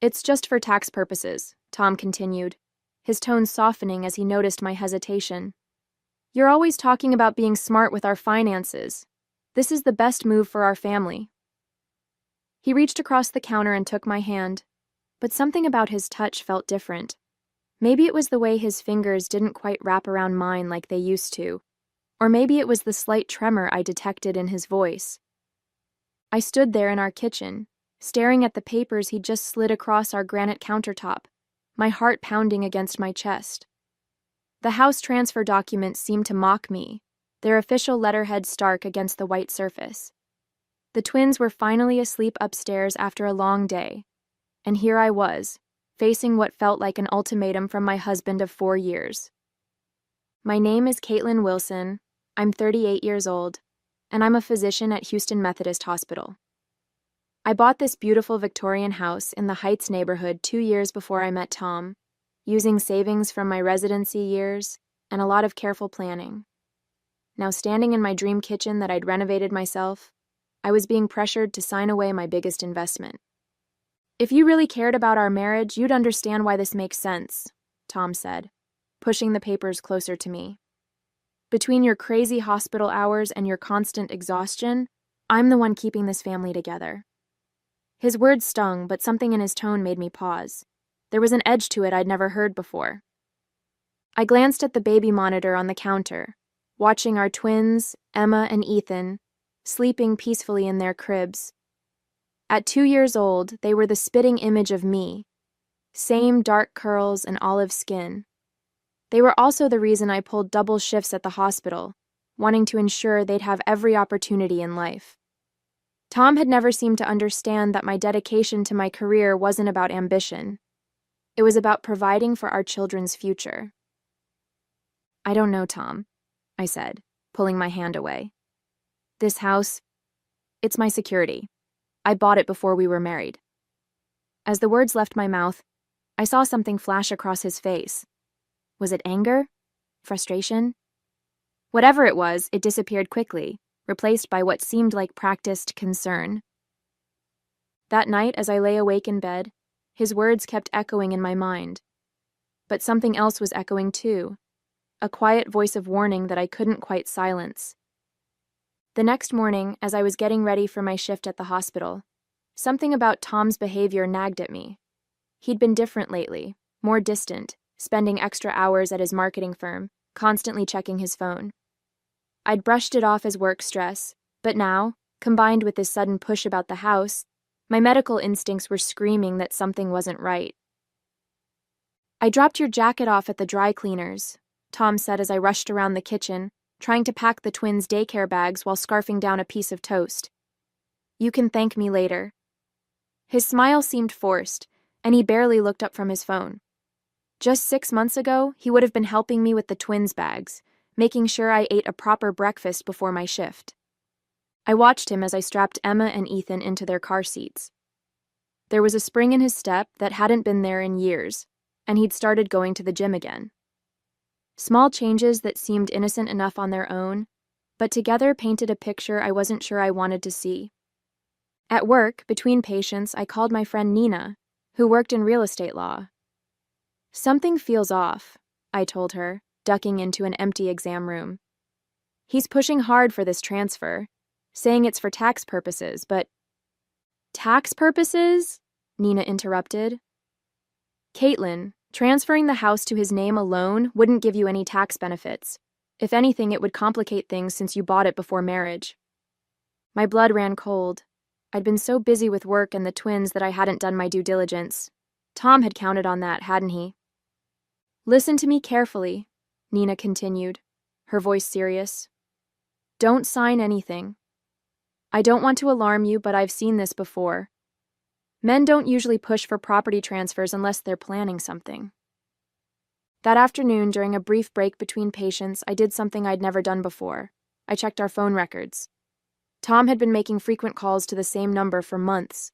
It's just for tax purposes, Tom continued, his tone softening as he noticed my hesitation. You're always talking about being smart with our finances. This is the best move for our family. He reached across the counter and took my hand, but something about his touch felt different. Maybe it was the way his fingers didn't quite wrap around mine like they used to, or maybe it was the slight tremor I detected in his voice. I stood there in our kitchen, staring at the papers he'd just slid across our granite countertop, my heart pounding against my chest. The house transfer documents seemed to mock me, their official letterhead stark against the white surface. The twins were finally asleep upstairs after a long day, and here I was, facing what felt like an ultimatum from my husband of 4 years. My name is Caitlin Wilson, I'm 38 years old, and I'm a physician at Houston Methodist Hospital. I bought this beautiful Victorian house in the Heights neighborhood 2 years before I met Tom, using savings from my residency years and a lot of careful planning. Now standing in my dream kitchen that I'd renovated myself, I was being pressured to sign away my biggest investment. If you really cared about our marriage, you'd understand why this makes sense, Tom said, pushing the papers closer to me. Between your crazy hospital hours and your constant exhaustion, I'm the one keeping this family together. His words stung, but something in his tone made me pause. There was an edge to it I'd never heard before. I glanced at the baby monitor on the counter, watching our twins, Emma and Ethan, sleeping peacefully in their cribs. At 2 years old, they were the spitting image of me. Same dark curls and olive skin. They were also the reason I pulled double shifts at the hospital, wanting to ensure they'd have every opportunity in life. Tom had never seemed to understand that my dedication to my career wasn't about ambition. It was about providing for our children's future. I don't know, Tom, I said, pulling my hand away. This house, it's my security. I bought it before we were married. As the words left my mouth, I saw something flash across his face. Was it anger? Frustration? Whatever it was, it disappeared quickly, replaced by what seemed like practiced concern. That night, as I lay awake in bed, his words kept echoing in my mind. But something else was echoing too, a quiet voice of warning that I couldn't quite silence. The next morning, as I was getting ready for my shift at the hospital, something about Tom's behavior nagged at me. He'd been different lately, more distant, spending extra hours at his marketing firm, constantly checking his phone. I'd brushed it off as work stress, but now, combined with this sudden push about the house, my medical instincts were screaming that something wasn't right. I dropped your jacket off at the dry cleaners, Tom said as I rushed around the kitchen, trying to pack the twins' daycare bags while scarfing down a piece of toast. You can thank me later. His smile seemed forced, and he barely looked up from his phone. Just 6 months ago, he would have been helping me with the twins' bags, making sure I ate a proper breakfast before my shift. I watched him as I strapped Emma and Ethan into their car seats. There was a spring in his step that hadn't been there in years, and he'd started going to the gym again. Small changes that seemed innocent enough on their own, but together painted a picture I wasn't sure I wanted to see. At work, between patients, I called my friend Nina, who worked in real estate law. Something feels off, I told her, ducking into an empty exam room. He's pushing hard for this transfer, saying it's for tax purposes, but... Tax purposes? Nina interrupted. Caitlin, transferring the house to his name alone wouldn't give you any tax benefits. If anything, it would complicate things since you bought it before marriage. My blood ran cold. I'd been so busy with work and the twins that I hadn't done my due diligence. Tom had counted on that, hadn't he? Listen to me carefully, Nina continued, her voice serious. Don't sign anything. I don't want to alarm you, but I've seen this before. Men don't usually push for property transfers unless they're planning something. That afternoon, during a brief break between patients, I did something I'd never done before. I checked our phone records. Tom had been making frequent calls to the same number for months.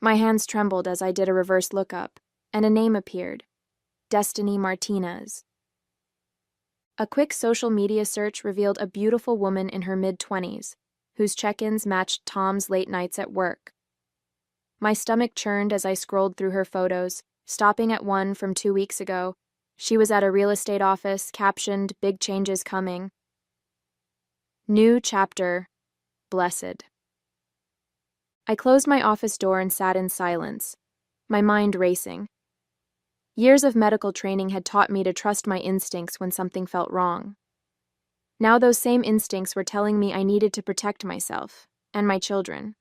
My hands trembled as I did a reverse lookup, and a name appeared. Destiny Martinez. A quick social media search revealed a beautiful woman in her mid-20s, whose check-ins matched Tom's late nights at work. My stomach churned as I scrolled through her photos, stopping at one from 2 weeks ago. She was at a real estate office, captioned, "Big changes coming." New chapter, blessed. I closed my office door and sat in silence, my mind racing. Years of medical training had taught me to trust my instincts when something felt wrong. Now those same instincts were telling me I needed to protect myself and my children.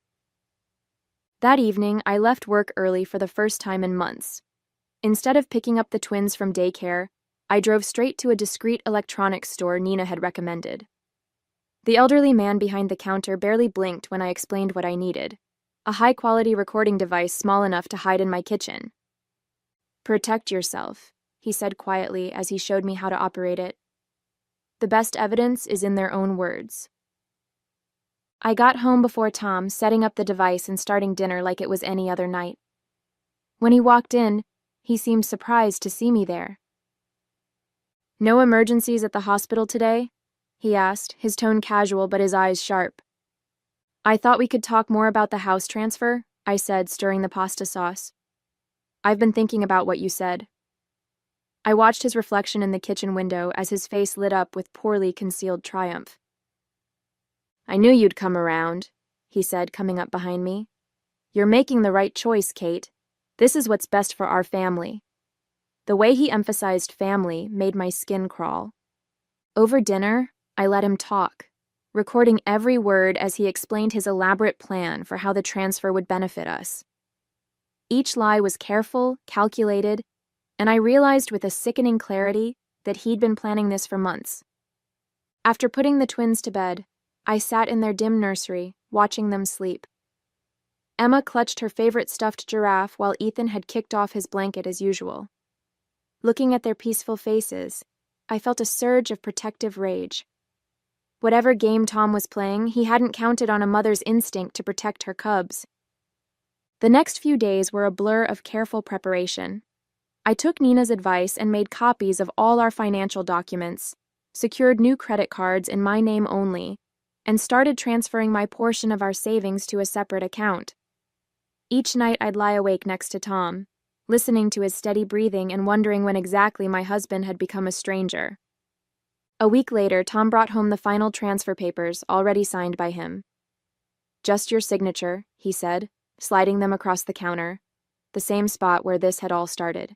That evening, I left work early for the first time in months. Instead of picking up the twins from daycare, I drove straight to a discreet electronics store Nina had recommended. The elderly man behind the counter barely blinked when I explained what I needed: a high-quality recording device small enough to hide in my kitchen. "Protect yourself," he said quietly as he showed me how to operate it. "The best evidence is in their own words." I got home before Tom, setting up the device and starting dinner like it was any other night. When he walked in, he seemed surprised to see me there. "No emergencies at the hospital today?" he asked, his tone casual but his eyes sharp. "I thought we could talk more about the house transfer," I said, stirring the pasta sauce. "I've been thinking about what you said." I watched his reflection in the kitchen window as his face lit up with poorly concealed triumph. "I knew you'd come around," he said, coming up behind me. "You're making the right choice, Kate. This is what's best for our family." The way he emphasized family made my skin crawl. Over dinner, I let him talk, recording every word as he explained his elaborate plan for how the transfer would benefit us. Each lie was careful, calculated, and I realized with a sickening clarity that he'd been planning this for months. After putting the twins to bed, I sat in their dim nursery, watching them sleep. Emma clutched her favorite stuffed giraffe while Ethan had kicked off his blanket as usual. Looking at their peaceful faces, I felt a surge of protective rage. Whatever game Tom was playing, he hadn't counted on a mother's instinct to protect her cubs. The next few days were a blur of careful preparation. I took Nina's advice and made copies of all our financial documents, secured new credit cards in my name only, and started transferring my portion of our savings to a separate account. Each night I'd lie awake next to Tom, listening to his steady breathing and wondering when exactly my husband had become a stranger. A week later, Tom brought home the final transfer papers, already signed by him. "Just your signature," he said, sliding them across the counter, the same spot where this had all started.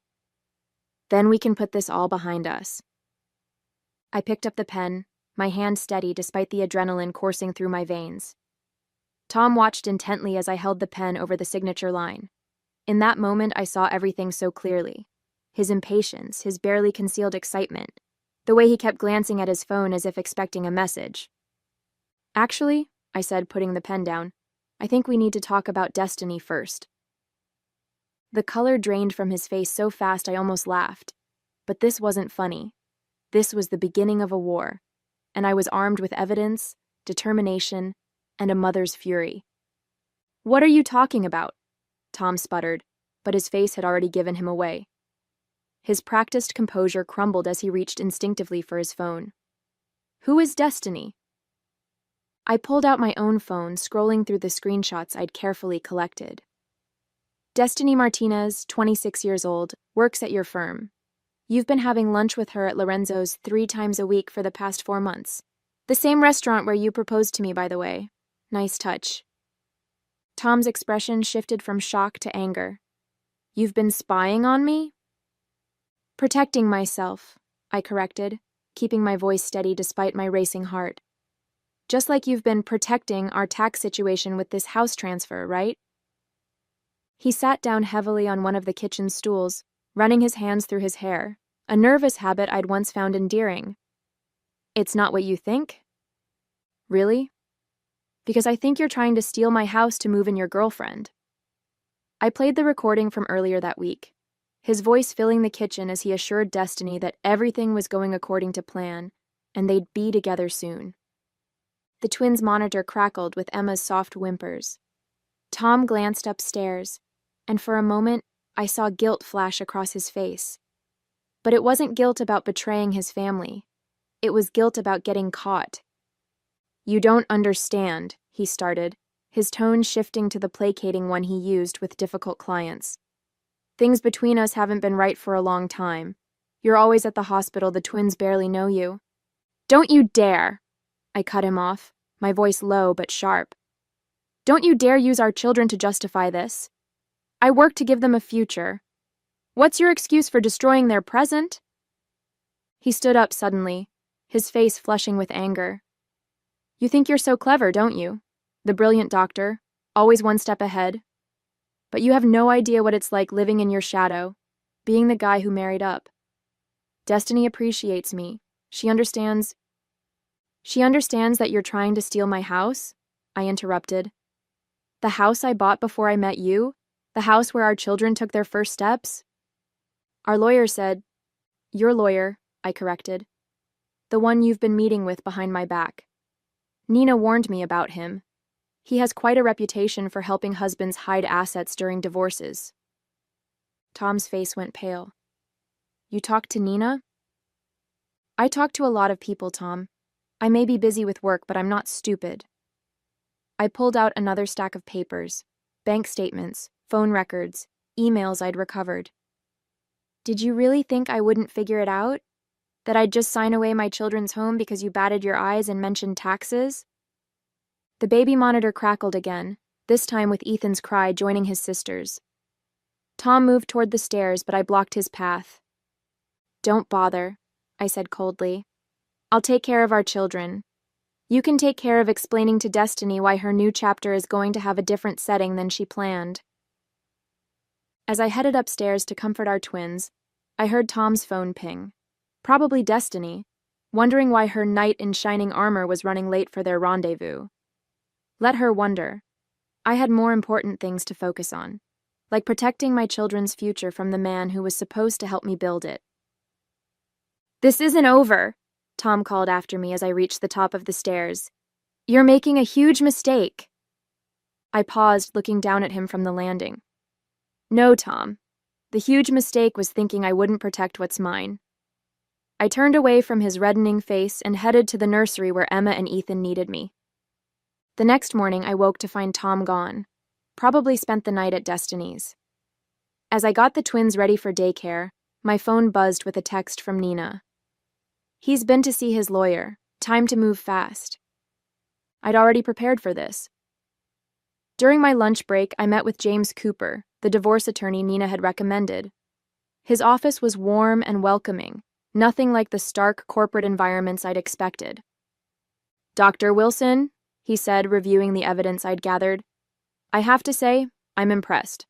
"Then we can put this all behind us." I picked up the pen, my hand steady despite the adrenaline coursing through my veins. Tom watched intently as I held the pen over the signature line. In that moment, I saw everything so clearly. His impatience, his barely concealed excitement, the way he kept glancing at his phone as if expecting a message. "Actually," I said, putting the pen down, "I think we need to talk about destiny first." The color drained from his face so fast I almost laughed. But this wasn't funny. This was the beginning of a war, and I was armed with evidence, determination, and a mother's fury. "What are you talking about?" Tom sputtered, but his face had already given him away. His practiced composure crumbled as he reached instinctively for his phone. "Who is Destiny?" I pulled out my own phone, scrolling through the screenshots I'd carefully collected. "Destiny Martinez, 26 years old, works at your firm. You've been having lunch with her at Lorenzo's 3 times a week for the past 4 months. The same restaurant where you proposed to me, by the way. Nice touch." Tom's expression shifted from shock to anger. "You've been spying on me?" "Protecting myself," I corrected, keeping my voice steady despite my racing heart. "Just like you've been protecting our tax situation with this house transfer, right?" He sat down heavily on one of the kitchen stools, running his hands through his hair, a nervous habit I'd once found endearing. "It's not what you think?" "Really?" "Because I think you're trying to steal my house to move in your girlfriend." I played the recording from earlier that week, his voice filling the kitchen as he assured Destiny that everything was going according to plan, and they'd be together soon. The twins' monitor crackled with Emma's soft whimpers. Tom glanced upstairs, and for a moment, I saw guilt flash across his face. But it wasn't guilt about betraying his family. It was guilt about getting caught. "You don't understand," he started, his tone shifting to the placating one he used with difficult clients. Things between us haven't been right for a long time. You're always at the hospital, the twins barely know you. Don't you dare! I cut him off, my voice low but sharp. Don't you dare use our children to justify this. I work to give them a future. What's your excuse for destroying their present? He stood up suddenly, his face flushing with anger. You think you're so clever, don't you? The brilliant doctor, always one step ahead. But you have no idea what it's like living in your shadow, being the guy who married up. Destiny appreciates me. She understands that you're trying to steal my house? I interrupted. The house I bought before I met you? The house where our children took their first steps? Our lawyer said, your lawyer, I corrected. The one you've been meeting with behind my back. Nina warned me about him. He has quite a reputation for helping husbands hide assets during divorces. Tom's face went pale. You talked to Nina? I talk to a lot of people, Tom. I may be busy with work, but I'm not stupid. I pulled out another stack of papers, bank statements, phone records, emails I'd recovered. Did you really think I wouldn't figure it out? That I'd just sign away my children's home because you batted your eyes and mentioned taxes? The baby monitor crackled again, this time with Ethan's cry joining his sister's. Tom moved toward the stairs, but I blocked his path. Don't bother, I said coldly. I'll take care of our children. You can take care of explaining to Destiny why her new chapter is going to have a different setting than she planned. As I headed upstairs to comfort our twins, I heard Tom's phone ping. Probably Destiny, wondering why her knight in shining armor was running late for their rendezvous. Let her wonder. I had more important things to focus on, like protecting my children's future from the man who was supposed to help me build it. This isn't over, Tom called after me as I reached the top of the stairs. You're making a huge mistake. I paused, looking down at him from the landing. No, Tom. The huge mistake was thinking I wouldn't protect what's mine. I turned away from his reddening face and headed to the nursery where Emma and Ethan needed me. The next morning, I woke to find Tom gone. Probably spent the night at Destiny's. As I got the twins ready for daycare, my phone buzzed with a text from Nina. He's been to see his lawyer. Time to move fast. I'd already prepared for this. During my lunch break, I met with James Cooper, the divorce attorney Nina had recommended. His office was warm and welcoming, nothing like the stark corporate environments I'd expected. Dr. Wilson, he said, reviewing the evidence I'd gathered. I have to say, I'm impressed.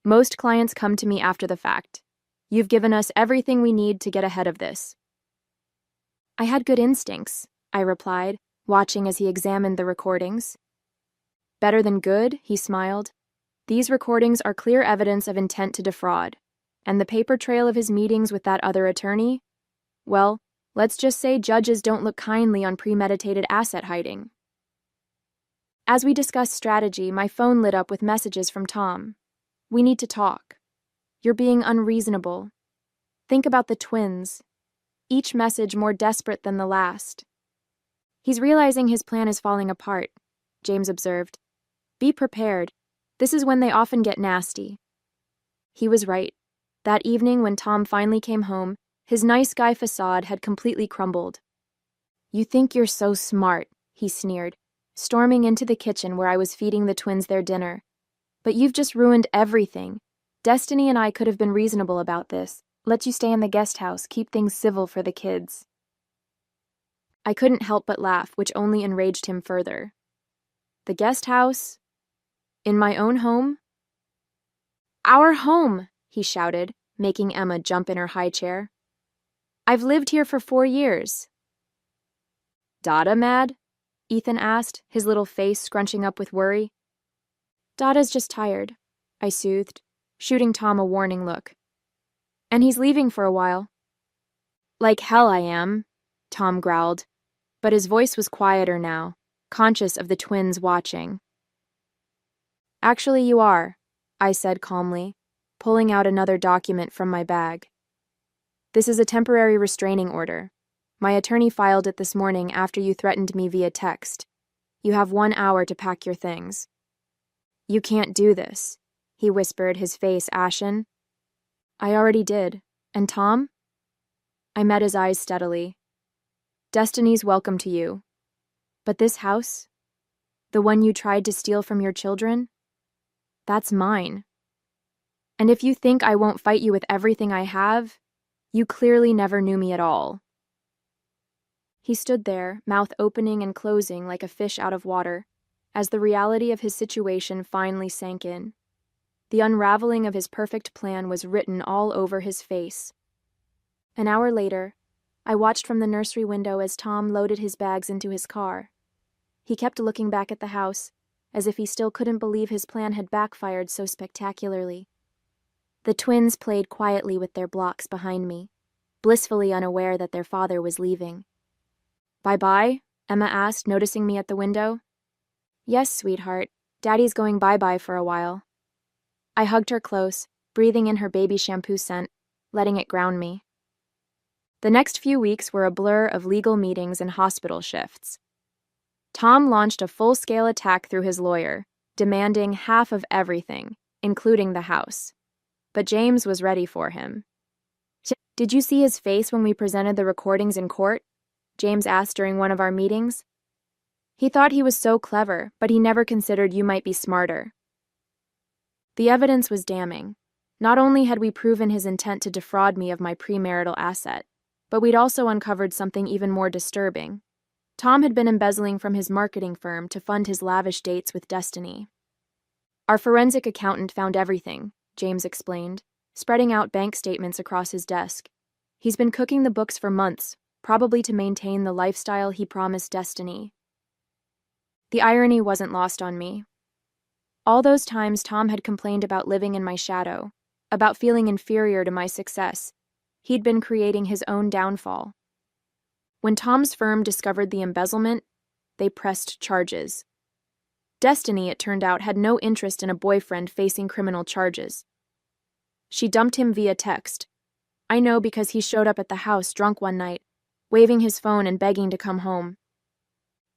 Most clients come to me after the fact. You've given us everything we need to get ahead of this. I had good instincts, I replied, watching as he examined the recordings. Better than good, he smiled. These recordings are clear evidence of intent to defraud. And the paper trail of his meetings with that other attorney? Well, let's just say judges don't look kindly on premeditated asset hiding. As we discussed strategy, my phone lit up with messages from Tom. We need to talk. You're being unreasonable. Think about the twins. Each message more desperate than the last. He's realizing his plan is falling apart, James observed. Be prepared. This is when they often get nasty. He was right. That evening when Tom finally came home, his nice guy facade had completely crumbled. You think you're so smart, he sneered, storming into the kitchen where I was feeding the twins their dinner. But you've just ruined everything. Destiny and I could have been reasonable about this. Let you stay in the guest house, keep things civil for the kids. I couldn't help but laugh, which only enraged him further. The guest house? In my own home? Our home, he shouted, making Emma jump in her high chair. I've lived here for 4 years. Dada mad? Ethan asked, his little face scrunching up with worry. Dada's just tired, I soothed, shooting Tom a warning look. And he's leaving for a while. Like hell I am, Tom growled, but his voice was quieter now, conscious of the twins watching. Actually, you are, I said calmly, pulling out another document from my bag. This is a temporary restraining order. My attorney filed it this morning after you threatened me via text. You have 1 hour to pack your things." "You can't do this," he whispered, his face ashen. "I already did. And Tom?" I met his eyes steadily. "Destiny's welcome to you. But this house? The one you tried to steal from your children? That's mine. And if you think I won't fight you with everything I have, you clearly never knew me at all." He stood there, mouth opening and closing like a fish out of water, as the reality of his situation finally sank in. The unraveling of his perfect plan was written all over his face. An hour later, I watched from the nursery window as Tom loaded his bags into his car. He kept looking back at the house, as if he still couldn't believe his plan had backfired so spectacularly. The twins played quietly with their blocks behind me, blissfully unaware that their father was leaving. "Bye-bye?" Emma asked, noticing me at the window. "Yes, sweetheart. Daddy's going bye-bye for a while." I hugged her close, breathing in her baby shampoo scent, letting it ground me. The next few weeks were a blur of legal meetings and hospital shifts. Tom launched a full-scale attack through his lawyer, demanding half of everything, including the house. But James was ready for him. "Did you see his face when we presented the recordings in court?" James asked during one of our meetings. "He thought he was so clever, but he never considered you might be smarter." The evidence was damning. Not only had we proven his intent to defraud me of my premarital asset, but we'd also uncovered something even more disturbing. Tom had been embezzling from his marketing firm to fund his lavish dates with Destiny. "Our forensic accountant found everything," James explained, spreading out bank statements across his desk. "He's been cooking the books for months, probably to maintain the lifestyle he promised Destiny." The irony wasn't lost on me. All those times Tom had complained about living in my shadow, about feeling inferior to my success, he'd been creating his own downfall. When Tom's firm discovered the embezzlement, they pressed charges. Destiny, it turned out, had no interest in a boyfriend facing criminal charges. She dumped him via text. I know because he showed up at the house drunk one night, waving his phone and begging to come home.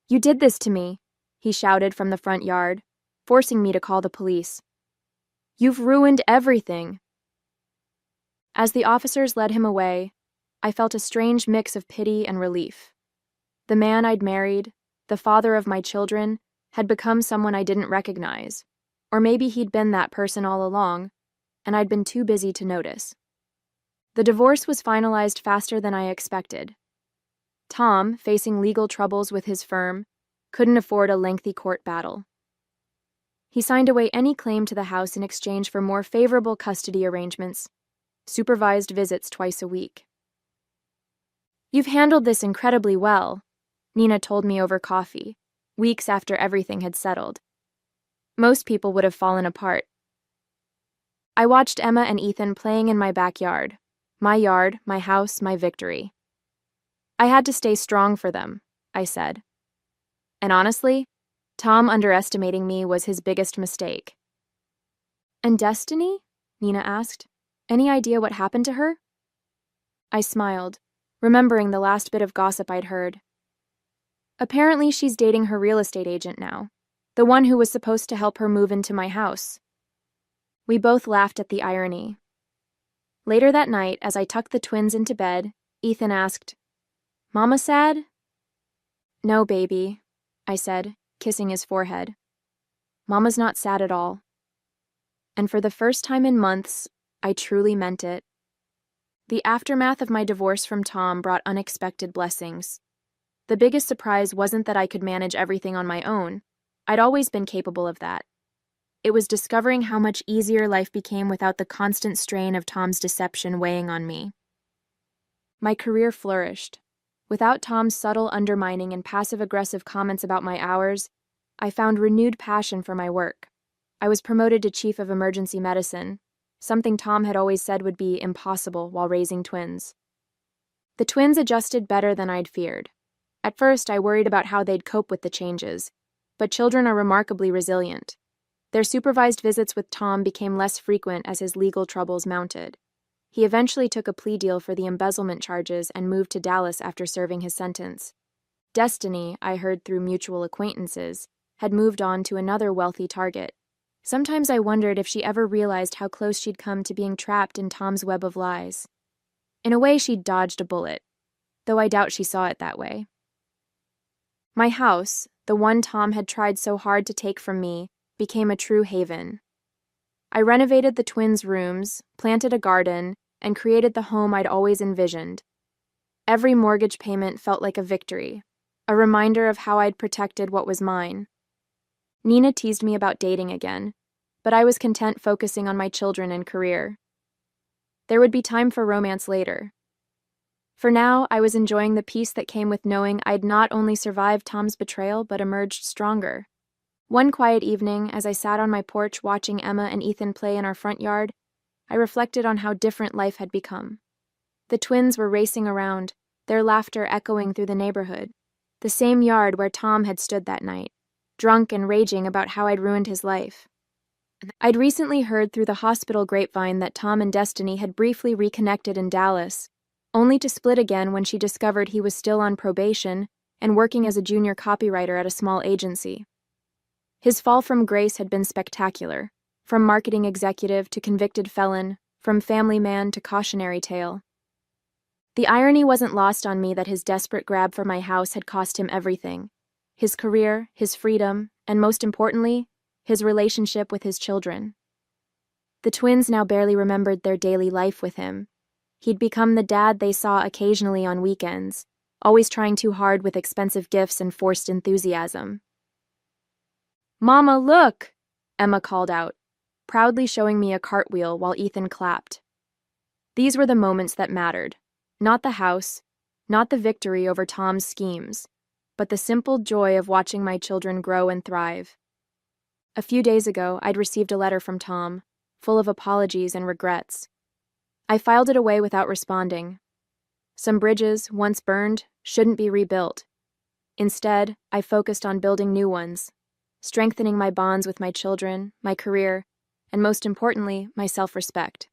"You did this to me," he shouted from the front yard, forcing me to call the police. "You've ruined everything." As the officers led him away, I felt a strange mix of pity and relief. The man I'd married, the father of my children, had become someone I didn't recognize, or maybe he'd been that person all along, and I'd been too busy to notice. The divorce was finalized faster than I expected. Tom, facing legal troubles with his firm, couldn't afford a lengthy court battle. He signed away any claim to the house in exchange for more favorable custody arrangements, supervised visits twice a week. "You've handled this incredibly well," Nina told me over coffee, weeks after everything had settled. "Most people would have fallen apart." I watched Emma and Ethan playing in my backyard, my house, my victory. "I had to stay strong for them," I said. And honestly, Tom underestimating me was his biggest mistake. "And Destiny?" Nina asked. "Any idea what happened to her?" I smiled, remembering the last bit of gossip I'd heard. "Apparently she's dating her real estate agent now, the one who was supposed to help her move into my house." We both laughed at the irony. Later that night, as I tucked the twins into bed, Ethan asked, "Mama sad?" "No, baby," I said, kissing his forehead. "Mama's not sad at all." And for the first time in months, I truly meant it. The aftermath of my divorce from Tom brought unexpected blessings. The biggest surprise wasn't that I could manage everything on my own. I'd always been capable of that. It was discovering how much easier life became without the constant strain of Tom's deception weighing on me. My career flourished. Without Tom's subtle undermining and passive-aggressive comments about my hours, I found renewed passion for my work. I was promoted to Chief of Emergency Medicine, something Tom had always said would be impossible while raising twins. The twins adjusted better than I'd feared. At first, I worried about how they'd cope with the changes, but children are remarkably resilient. Their supervised visits with Tom became less frequent as his legal troubles mounted. He eventually took a plea deal for the embezzlement charges and moved to Dallas after serving his sentence. Destiny, I heard through mutual acquaintances, had moved on to another wealthy target. Sometimes I wondered if she ever realized how close she'd come to being trapped in Tom's web of lies. In a way, she'd dodged a bullet, though I doubt she saw it that way. My house, the one Tom had tried so hard to take from me, became a true haven. I renovated the twins' rooms, planted a garden, and created the home I'd always envisioned. Every mortgage payment felt like a victory, a reminder of how I'd protected what was mine. Nina teased me about dating again, but I was content focusing on my children and career. There would be time for romance later. For now, I was enjoying the peace that came with knowing I'd not only survived Tom's betrayal but emerged stronger. One quiet evening, as I sat on my porch watching Emma and Ethan play in our front yard, I reflected on how different life had become. The twins were racing around, their laughter echoing through the neighborhood, the same yard where Tom had stood that night, drunk and raging about how I'd ruined his life. I'd recently heard through the hospital grapevine that Tom and Destiny had briefly reconnected in Dallas, only to split again when she discovered he was still on probation and working as a junior copywriter at a small agency. His fall from grace had been spectacular, from marketing executive to convicted felon, from family man to cautionary tale. The irony wasn't lost on me that his desperate grab for my house had cost him everything: his career, his freedom, and most importantly, his relationship with his children. The twins now barely remembered their daily life with him. He'd become the dad they saw occasionally on weekends, always trying too hard with expensive gifts and forced enthusiasm. "Mama, look!" Emma called out, proudly showing me a cartwheel while Ethan clapped. These were the moments that mattered. Not the house, not the victory over Tom's schemes, but the simple joy of watching my children grow and thrive. A few days ago, I'd received a letter from Tom, full of apologies and regrets. I filed it away without responding. Some bridges, once burned, shouldn't be rebuilt. Instead, I focused on building new ones, strengthening my bonds with my children, my career, and most importantly, my self-respect.